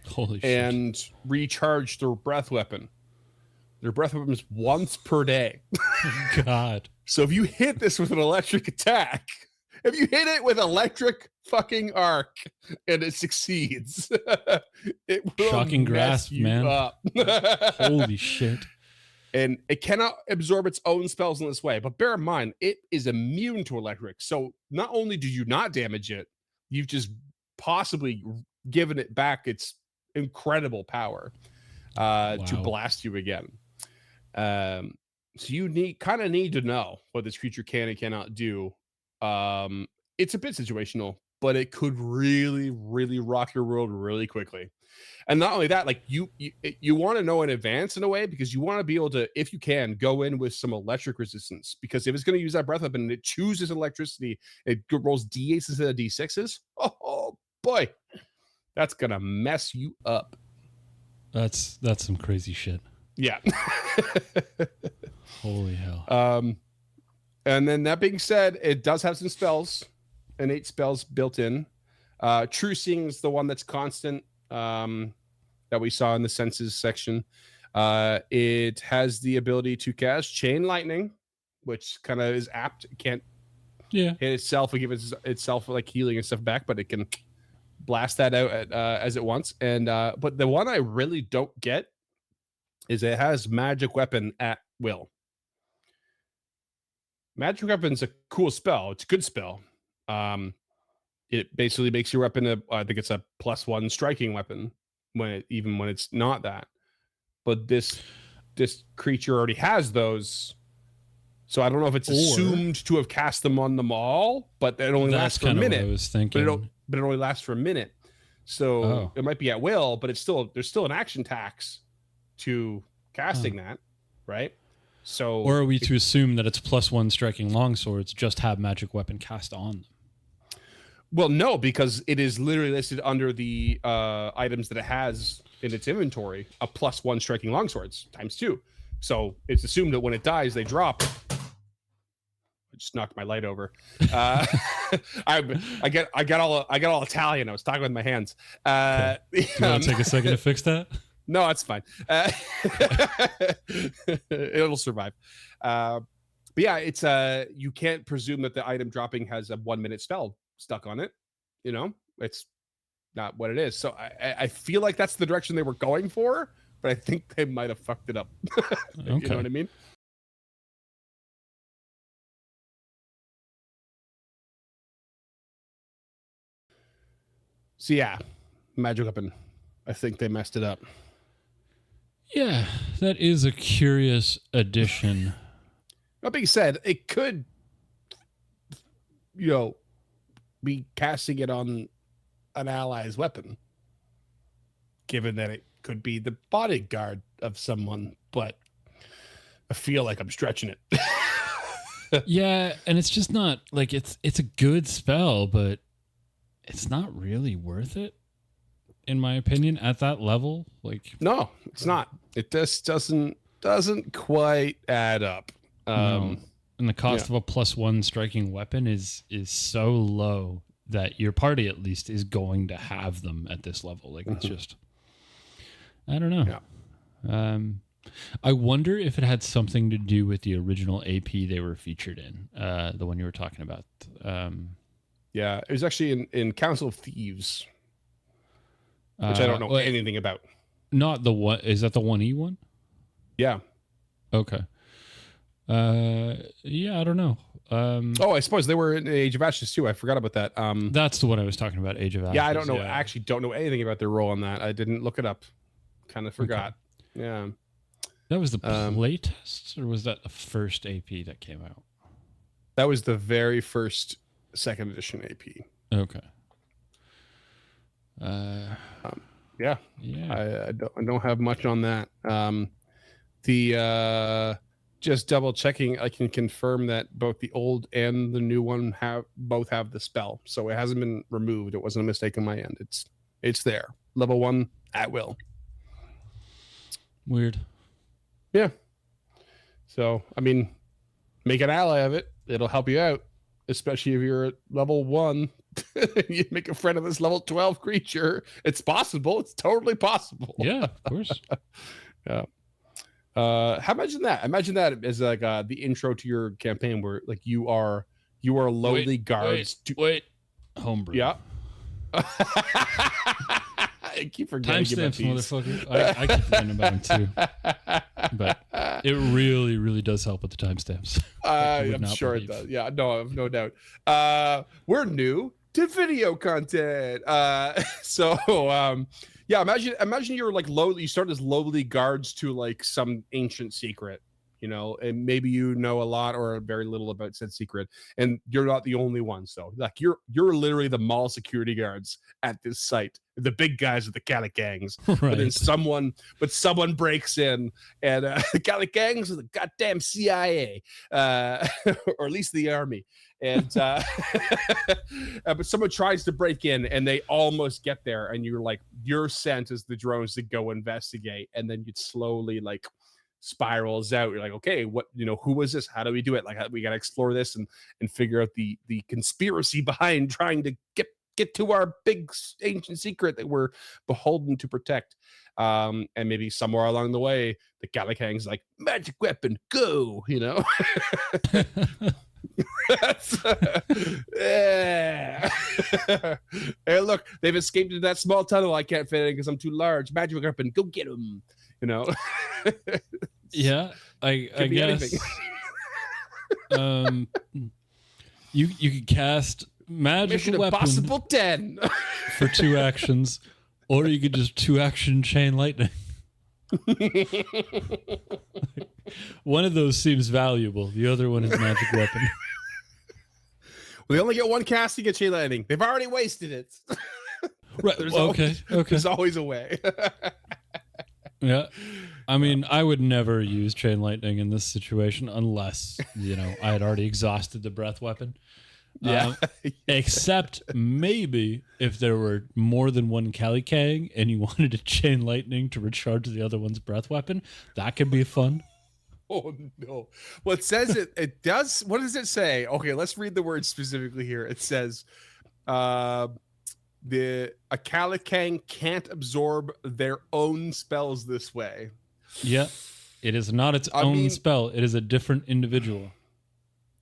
Speaker 2: Holy shit.
Speaker 3: And recharge their breath weapon. Their breath weapon is once per day.
Speaker 2: God.
Speaker 3: So if you hit this with an electric attack, if you hit it with electric fucking arc and it succeeds, it will
Speaker 2: shocking grasp, man.
Speaker 3: Up.
Speaker 2: Holy shit.
Speaker 3: And it cannot absorb its own spells in this way. But bear in mind, it is immune to electric. So not only do you not damage it, you've just possibly given it back its incredible power to blast you again. So you need to know what this creature can and cannot do. It's a bit situational, but it could really, really rock your world really quickly. And not only that, like you want to know in advance in a way, because you want to be able to, if you can, go in with some electric resistance. Because if it's going to use that breath weapon and it chooses electricity, it rolls d8s instead of d6s. Oh boy, that's gonna mess you up.
Speaker 2: That's some crazy shit.
Speaker 3: Yeah.
Speaker 2: Holy hell.
Speaker 3: And then that being said, it does have some spells, innate spells built in. True Seeing is the one that's constant, that we saw in the senses section. It has the ability to cast Chain Lightning, which kind of is apt. It can't hit itself and give itself like healing and stuff back, but it can blast that out as it wants. And but the one I really don't get is it has Magic Weapon at will. Magic Weapon's a cool spell. It's a good spell. It basically makes your weapon I think it's a +1 striking weapon when it's not that. But this creature already has those. So I don't know if it's assumed to have cast them on them all, but it only lasts for a minute.
Speaker 2: What I was thinking.
Speaker 3: But it only lasts for a minute. So it might be at will, but there's still an action tax to casting that, right? So,
Speaker 2: Or are we to assume that it's +1 striking longswords just have magic weapon cast on them?
Speaker 3: well, no, because it is literally listed under the items that it has in its inventory, a +1 striking longswords ×2. So it's assumed that when it dies, they drop. I just knocked my light over. I got all Italian. I was talking with my hands.
Speaker 2: Okay. Do you want to take a second to fix that?
Speaker 3: No, it's fine. It'll survive. But yeah, it's you can't presume that the item dropping has a 1-minute spell stuck on it. You know, it's not what it is. So I feel like that's the direction they were going for, but I think they might have fucked it up. You know what I mean? So yeah, magic weapon. I think they messed it up.
Speaker 2: Yeah, that is a curious addition.
Speaker 3: That being said, it could, be casting it on an ally's weapon, given that it could be the bodyguard of someone, but I feel like I'm stretching it.
Speaker 2: Yeah, and it's just not like it's a good spell, but it's not really worth it, in my opinion, at that level. Like,
Speaker 3: no, it's not. It just doesn't quite add up.
Speaker 2: No. And the cost of a +1 striking weapon is so low that your party at least is going to have them at this level. Like, it's just, I don't know.
Speaker 3: Yeah.
Speaker 2: I wonder if it had something to do with the original AP they were featured in, the one you were talking about.
Speaker 3: Yeah, it was actually in Council of Thieves, which I don't know anything about.
Speaker 2: Not the one. Is that the 1E one?
Speaker 3: Yeah.
Speaker 2: Okay. Yeah, I don't know.
Speaker 3: I suppose they were in Age of Ashes too. I forgot about that.
Speaker 2: That's the one I was talking about, Age of Ashes.
Speaker 3: Yeah, I don't know. I actually don't know anything about their role on that. I didn't look it up. Kind of forgot. Okay. Yeah.
Speaker 2: That was the playtest, or was that the first AP that came out?
Speaker 3: That was the very first 2nd edition AP.
Speaker 2: Okay.
Speaker 3: Yeah. I don't have much on that. Just double checking, I can confirm that both the old and the new one both have the spell, so it hasn't been removed. It wasn't a mistake on my end. It's there. Level 1 at will.
Speaker 2: Weird.
Speaker 3: Yeah. So I mean, make an ally of it. It'll help you out, especially if you're at level 1. You make a friend of this level 12 creature. It's possible. It's totally possible.
Speaker 2: Yeah, of course.
Speaker 3: Yeah. Imagine that. Imagine that as like the intro to your campaign, where like you are lowly guards.
Speaker 2: Wait. Homebrew.
Speaker 3: Yeah. I keep forgetting
Speaker 2: timestamps, motherfucker. I keep forgetting about them too. But it really, really does help with the timestamps.
Speaker 3: I'm sure it does. Yeah, no doubt. We're new to video content. Yeah, imagine you're like lowly. You start as lowly guards to like some ancient secret, and maybe you know a lot or very little about said secret, and you're not the only one. So like you're literally the mall security guards at this site, the big guys of the Calikangs. Right. But then someone breaks in, and the Calikangs are the goddamn CIA, or at least the army. And but someone tries to break in, and they almost get there, and you're sent as the drones to go investigate, and then you'd slowly like spirals out. You're like, okay, what, who was this? How do we do it? Like, we got to explore this and figure out the conspiracy behind trying to get to our big ancient secret that we're beholden to protect. And maybe somewhere along the way, the Calikang's like, magic weapon, go, yeah. Hey, look, they've escaped into that small tunnel. I can't fit in because I'm too large. Magic weapon, go get them.
Speaker 2: Yeah, I guess. You could cast magic
Speaker 3: Mission
Speaker 2: weapon
Speaker 3: Impossible 10
Speaker 2: for 2 actions, or you could just 2-action chain lightning. One of those seems valuable. The other one is magic weapon.
Speaker 3: We only get 1 casting at chain lightning. They've already wasted it.
Speaker 2: Right.
Speaker 3: There's
Speaker 2: okay.
Speaker 3: There's always a way.
Speaker 2: Yeah. I mean, I would never use chain lightning in this situation unless, I had already exhausted the breath weapon.
Speaker 3: Yeah.
Speaker 2: Except maybe if there were more than one Calikang and you wanted to chain lightning to recharge the other one's breath weapon, that could be fun.
Speaker 3: Oh no. Well, it says it does. What does it say? Okay, let's read the words specifically here. It says a Calikang can't absorb their own spells this way.
Speaker 2: Yeah. It is not its own spell. It is a different individual.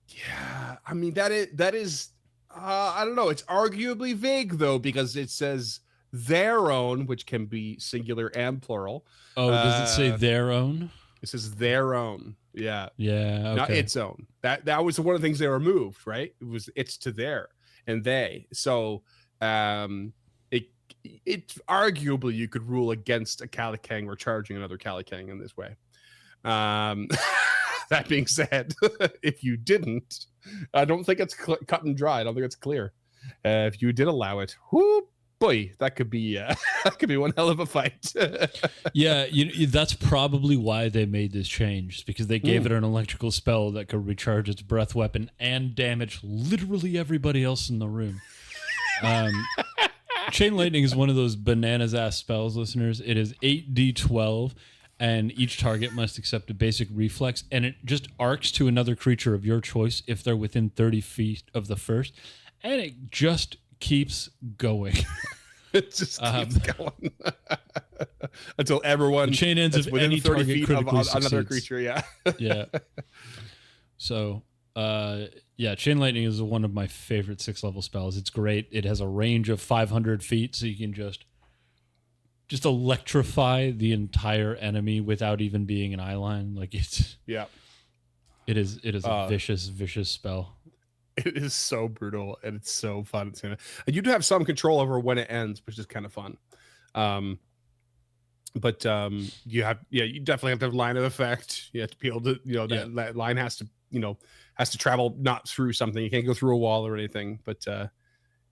Speaker 3: Yeah. I mean, that is I don't know. It's arguably vague though, because it says their own, which can be singular and plural.
Speaker 2: Oh, does it say their own?
Speaker 3: It says their own. Yeah.
Speaker 2: Yeah. Okay.
Speaker 3: Not its own. That was one of the things they removed, right? It was it's to their and they. So it arguably you could rule against a Calikang recharging another Calikang in this way. That being said, if you didn't, I don't think it's cut and dry. I don't think it's clear. If you did allow it, whoo, boy, that could be one hell of a fight.
Speaker 2: Yeah, that's probably why they made this change, because they gave it an electrical spell that could recharge its breath weapon and damage literally everybody else in the room. Chain lightning is one of those bananas ass spells, listeners. It is 8d12. And each target must accept a basic reflex, and it just arcs to another creature of your choice if they're within 30 feet of the first, and it just keeps going.
Speaker 3: It just keeps going until everyone
Speaker 2: the chain ends
Speaker 3: within
Speaker 2: any
Speaker 3: 30
Speaker 2: target
Speaker 3: feet of another
Speaker 2: succeeds.
Speaker 3: creature. Yeah,
Speaker 2: yeah. So, chain lightning is one of my favorite 6th-level spells. It's great. It has a range of 500 feet, so you can just electrify the entire enemy without even being an eye line. Like it is a vicious spell.
Speaker 3: It is so brutal and it's so fun. And you do have some control over when it ends, which is kind of fun. But you definitely have to have line of effect. You have to be able to, that line has to travel not through something. You can't go through a wall or anything. But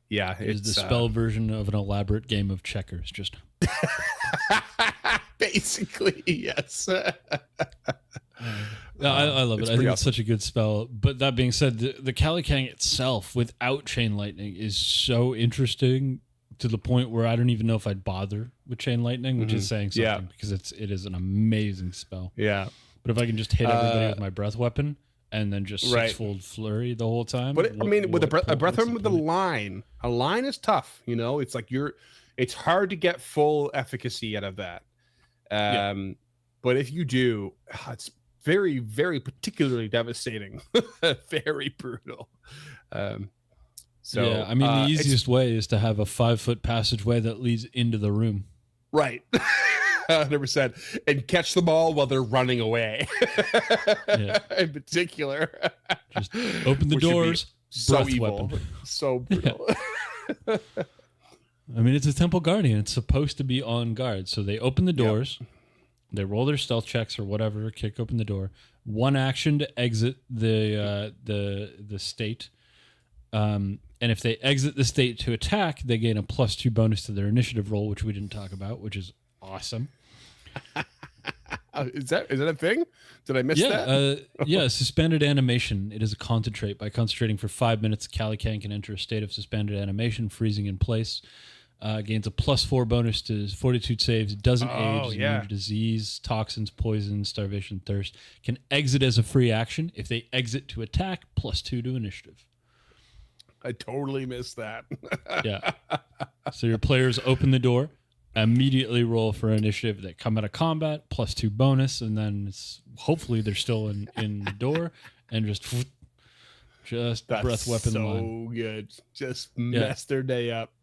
Speaker 2: it's the spell version of an elaborate game of checkers. Just
Speaker 3: basically, yes.
Speaker 2: I love it. I think it's such a good spell. But that being said, the Calikang itself without chain lightning is so interesting to the point where I don't even know if I'd bother with chain lightning, which is saying something, because it is an amazing spell.
Speaker 3: Yeah.
Speaker 2: But if I can just hit everybody with my breath weapon and then just six-fold flurry the whole time.
Speaker 3: But with a breath weapon with a line is tough. It's like it's hard to get full efficacy out of that. But if you do, it's very, very particularly devastating. Very brutal. The
Speaker 2: easiest way is to have a 5-foot passageway that leads into the room.
Speaker 3: Right. 100%. And catch them all while they're running away. In particular.
Speaker 2: Just open the doors.
Speaker 3: So evil. Weapon. So brutal.
Speaker 2: I mean, it's a temple guardian. It's supposed to be on guard. So they open the doors. Yep. They roll their stealth checks or whatever, kick open the door. One action to exit the state. And if they exit the state to attack, they gain a +2 bonus to their initiative roll, which we didn't talk about, which is awesome.
Speaker 3: Is that a thing? Did I miss that?
Speaker 2: Suspended animation. It is a concentrate. By concentrating for 5 minutes, Calikang can enter a state of suspended animation, freezing in place. Gains a +4 bonus to fortitude saves. Doesn't age. Immune to disease, toxins, poison, starvation, thirst. Can exit as a free action. If they exit to attack, +2 to initiative.
Speaker 3: I totally missed that.
Speaker 2: Yeah. So your players open the door, immediately roll for initiative. They come out of combat, +2 bonus, and then hopefully they're still in the door, and just
Speaker 3: That's
Speaker 2: breath weapon
Speaker 3: so
Speaker 2: line.
Speaker 3: Good. Just mess their day up.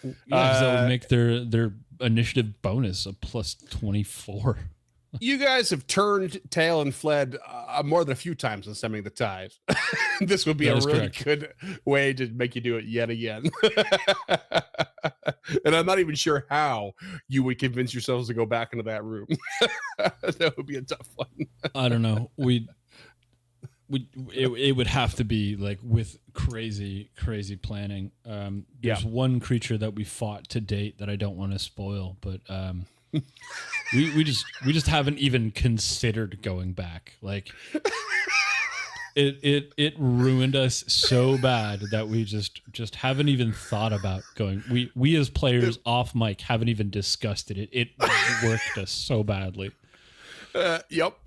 Speaker 2: Yeah, that would make their initiative bonus a +24.
Speaker 3: You guys have turned tail and fled more than a few times in Stemming the Tide. This would be a really good way to make you do it yet again. And I'm not even sure how you would convince yourselves to go back into that room. That would be a tough one.
Speaker 2: I don't know. It would have to be like with crazy planning. There's one creature that we fought to date that I don't want to spoil, but We just haven't even considered going back. Like it ruined us so bad that we just haven't even thought about going. We as players off mic haven't even discussed it. It worked us so badly.
Speaker 3: Yep.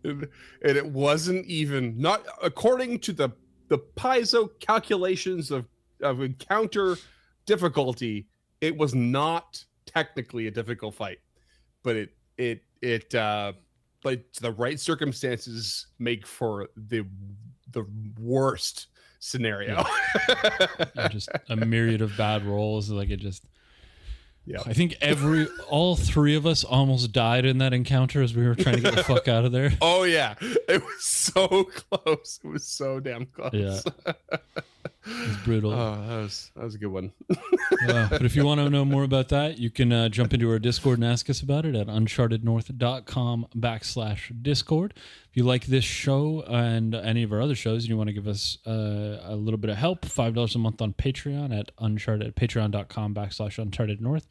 Speaker 3: And it wasn't even, not according to the Paizo calculations of encounter difficulty, it was not technically a difficult fight, but but the right circumstances make for the worst scenario.
Speaker 2: Yeah, just a myriad of bad rolls. Like it just.
Speaker 3: Yeah,
Speaker 2: I think all three of us almost died in that encounter as we were trying to get the fuck out of there.
Speaker 3: Oh yeah, it was so close. It was so damn close.
Speaker 2: Yeah, it was brutal.
Speaker 3: Oh, that was a good one.
Speaker 2: But if you want to know more about that, you can jump into our Discord and ask us about it at unchartednorth.com/Discord. If you like this show and any of our other shows and you want to give us a little bit of help, $5 a month on Patreon at patreon.com/unchartednorth.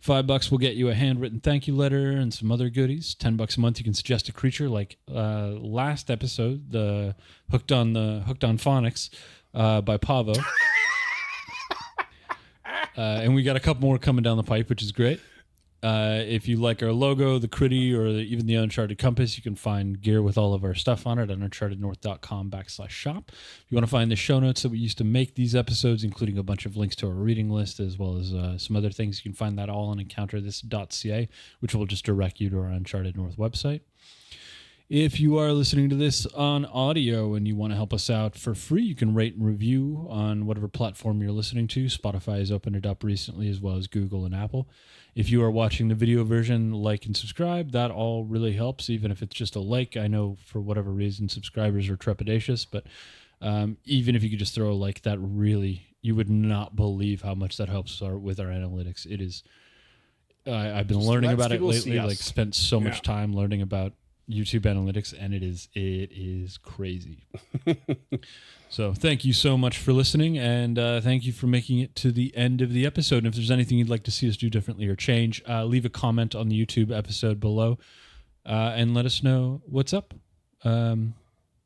Speaker 2: $5 will get you a handwritten thank you letter and some other goodies. $10 a month you can suggest a creature like last episode, the Hooked on Phonics by Pavo. And we got a couple more coming down the pipe, which is great. If you like our logo, the Critty, or even the Uncharted Compass, you can find gear with all of our stuff on it at unchartednorth.com/shop. If you want to find the show notes that we used to make these episodes, including a bunch of links to our reading list, as well as some other things, you can find that all on encounterthis.ca, which will just direct you to our Uncharted North website. If you are listening to this on audio and you want to help us out for free, you can rate and review on whatever platform you're listening to. Spotify has opened it up recently, as well as Google and Apple. If you are watching the video version, like and subscribe. That all really helps, even if it's just a like. I know for whatever reason subscribers are trepidatious, but even if you could just throw a like, that really, you would not believe how much that helps with our analytics. It is. I've been learning about it lately. Like spent so much time learning about YouTube analytics, and it is crazy. So thank you so much for listening, and thank you for making it to the end of the episode. And if there's anything you'd like to see us do differently or change, leave a comment on the YouTube episode below, and let us know what's up.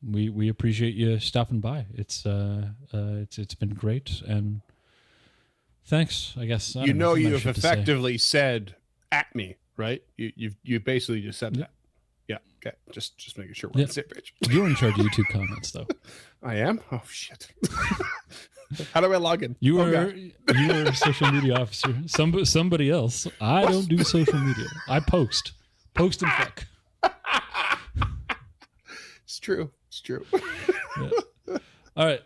Speaker 2: We appreciate you stopping by. It's been great, and thanks. I guess
Speaker 3: you've effectively said at me, right? You basically just said that. Yeah. Okay. Just making sure we're on the same page.
Speaker 2: You're in charge of YouTube comments, though.
Speaker 3: I am. Oh shit. How do I log in?
Speaker 2: You are a social media officer. Somebody else. I don't do social media. I post and fuck.
Speaker 3: It's true.
Speaker 2: Yeah. All right.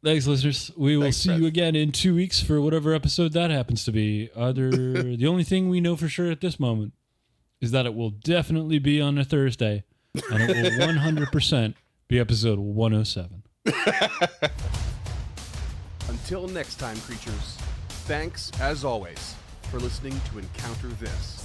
Speaker 2: Thanks, listeners. We will see you again in 2 weeks for whatever episode that happens to be. The only thing we know for sure at this moment is that it will definitely be on a Thursday, and it will 100% be episode 107.
Speaker 1: Until next time, creatures, thanks, as always, for listening to Encounter This.